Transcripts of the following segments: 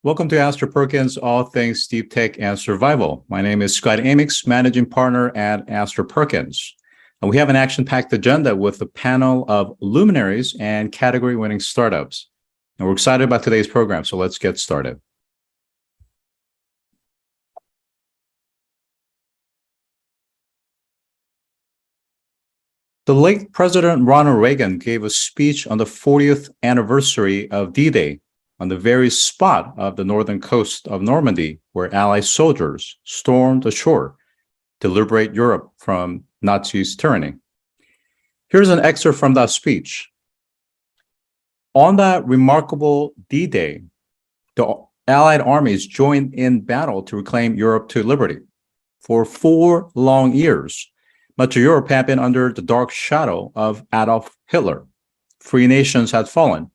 Welcome to Astor Perkins, all things deep tech and survival. My name is Scott Amyx, managing partner at Astor Perkins. And we have an action-packed agenda with a panel of luminaries and category-winning startups. And we're excited about today's program, so let's get started. The late President Ronald Reagan gave a speech on the 40th anniversary of D-Day on the very spot of the northern coast of Normandy, where Allied soldiers stormed ashore to liberate Europe from Nazis' tyranny. Here's an excerpt from that speech. On that remarkable D-Day, the Allied armies joined in battle to reclaim Europe to liberty. For 4 long years, much of Europe had been under the dark shadow of Adolf Hitler. Free nations had fallen.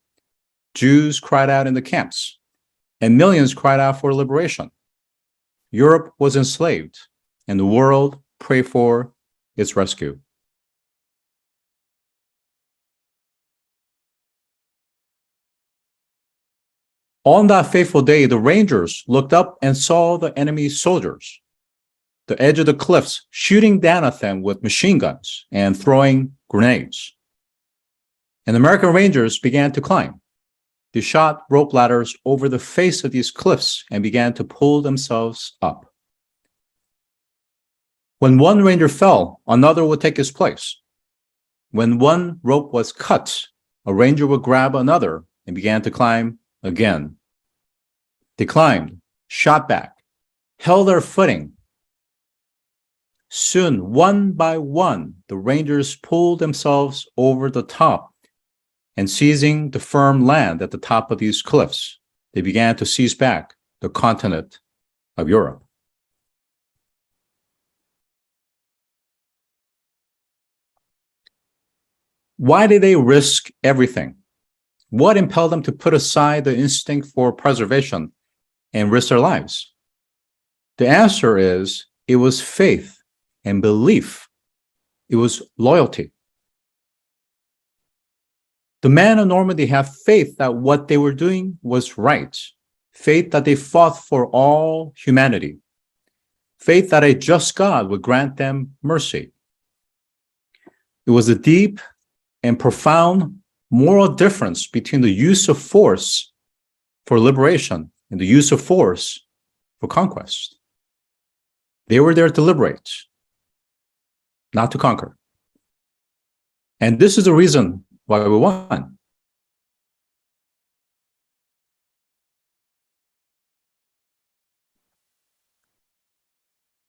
Jews cried out in the camps, and millions cried out for liberation. Europe was enslaved, and the world prayed for its rescue. On that fateful day, the Rangers looked up and saw the enemy soldiers, the edge of the cliffs, shooting down at them with machine guns and throwing grenades. And the American Rangers began to climb. They shot rope ladders over the face of these cliffs and began to pull themselves up. When one ranger fell, another would take his place. When one rope was cut, a ranger would grab another and began to climb again. They climbed, shot back, held their footing. Soon, one by one, the rangers pulled themselves over the top, and seizing the firm land at the top of these cliffs, they began to seize back the continent of Europe. Why did they risk everything? What impelled them to put aside the instinct for preservation and risk their lives? The answer is, it was faith and belief. It was loyalty. The men of Normandy had faith that what they were doing was right, faith that they fought for all humanity, faith that a just God would grant them mercy. It was a deep and profound moral difference between the use of force for liberation and the use of force for conquest. They were there to liberate, not to conquer. And this is the reason why we won.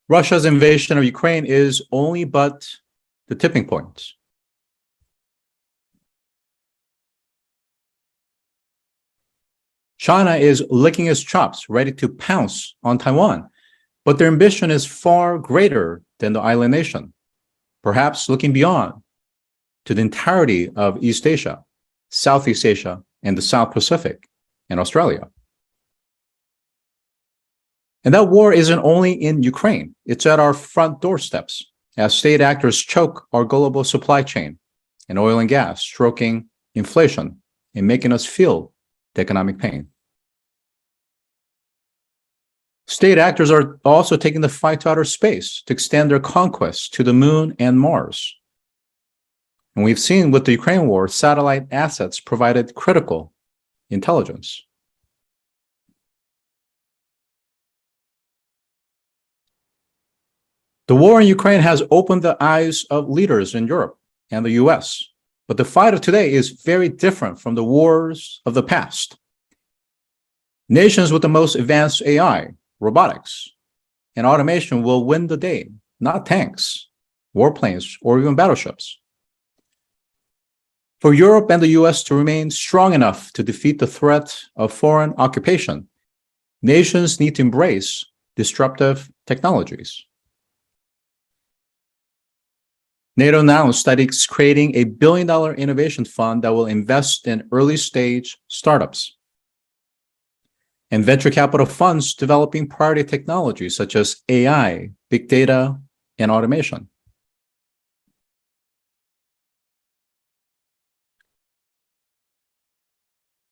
Russia's invasion of Ukraine is only but the tipping point. China is licking its chops, ready to pounce on Taiwan, but their ambition is far greater than the island nation, perhaps looking beyond to the entirety of East Asia, Southeast Asia, and the South Pacific, and Australia. And that war isn't only in Ukraine, it's at our front doorsteps, as state actors choke our global supply chain and oil and gas, stroking inflation and making us feel the economic pain. State actors are also taking the fight to outer space to extend their conquests to the moon and Mars. And we've seen with the Ukraine war, satellite assets provided critical intelligence. The war in Ukraine has opened the eyes of leaders in Europe and the US, but the fight of today is very different from the wars of the past. Nations with the most advanced AI, robotics, and automation will win the day, not tanks, warplanes, or even battleships. For Europe and the US to remain strong enough to defeat the threat of foreign occupation, nations need to embrace disruptive technologies. NATO announced that it's creating a $1 billion innovation fund that will invest in early-stage startups and venture capital funds developing priority technologies such as AI, big data, and automation.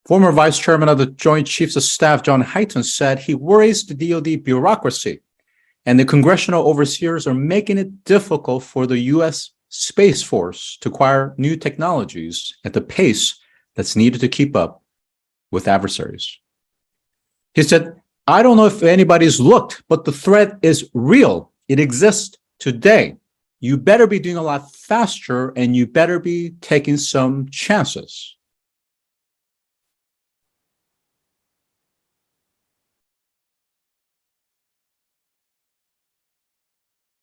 Former Vice Chairman of the Joint Chiefs of Staff, John Hyten, said he worries the DoD bureaucracy and the congressional overseers are making it difficult for the U.S. Space Force to acquire new technologies at the pace that's needed to keep up with adversaries. He said, I don't know if anybody's looked, but the threat is real. It exists today. You better be doing a lot faster and you better be taking some chances.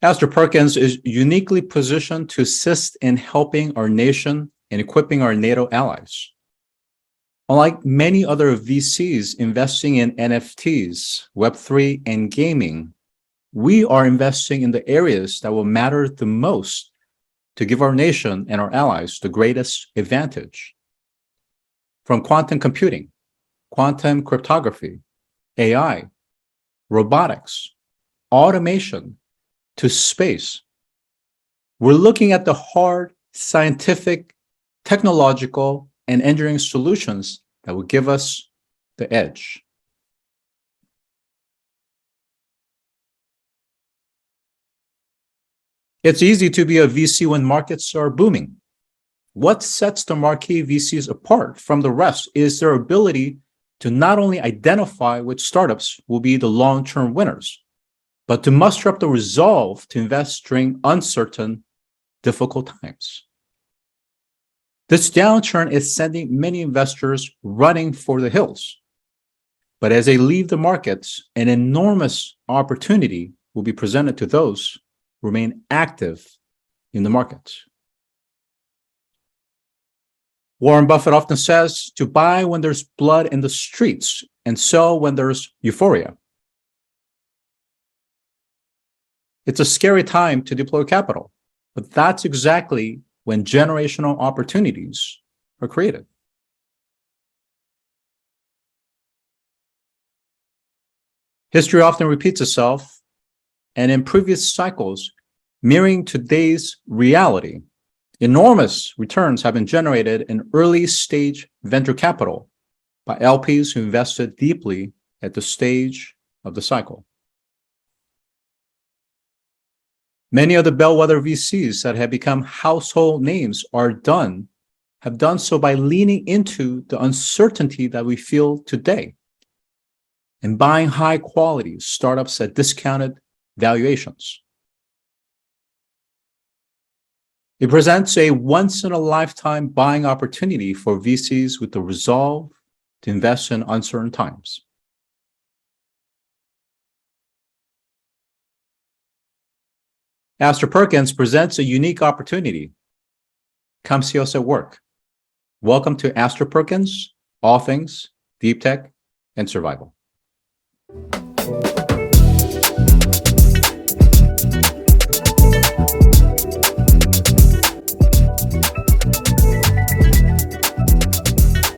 Astor Perkins is uniquely positioned to assist in helping our nation and equipping our NATO allies. Unlike many other VCs investing in NFTs, Web3, and gaming, we are investing in the areas that will matter the most to give our nation and our allies the greatest advantage. From quantum computing, quantum cryptography, AI, robotics, automation, to space, we're looking at the hard scientific, technological, and engineering solutions that will give us the edge. It's easy to be a VC when markets are booming. What sets the marquee VCs apart from the rest is their ability to not only identify which startups will be the long-term winners, but to muster up the resolve to invest during uncertain, difficult times. This downturn is sending many investors running for the hills. But as they leave the markets, an enormous opportunity will be presented to those who remain active in the markets. Warren Buffett often says to buy when there's blood in the streets and sell when there's euphoria. It's a scary time to deploy capital, but that's exactly when generational opportunities are created. History often repeats itself, and in previous cycles, mirroring today's reality, enormous returns have been generated in early-stage venture capital by LPs who invested deeply at the stage of the cycle. Many of the bellwether VCs that have become household names have done so by leaning into the uncertainty that we feel today and buying high-quality startups at discounted valuations. It presents a once-in-a-lifetime buying opportunity for VCs with the resolve to invest in uncertain times. Astor Perkins presents a unique opportunity. Come see us at work. Welcome to Astor Perkins, all things deep tech and survival.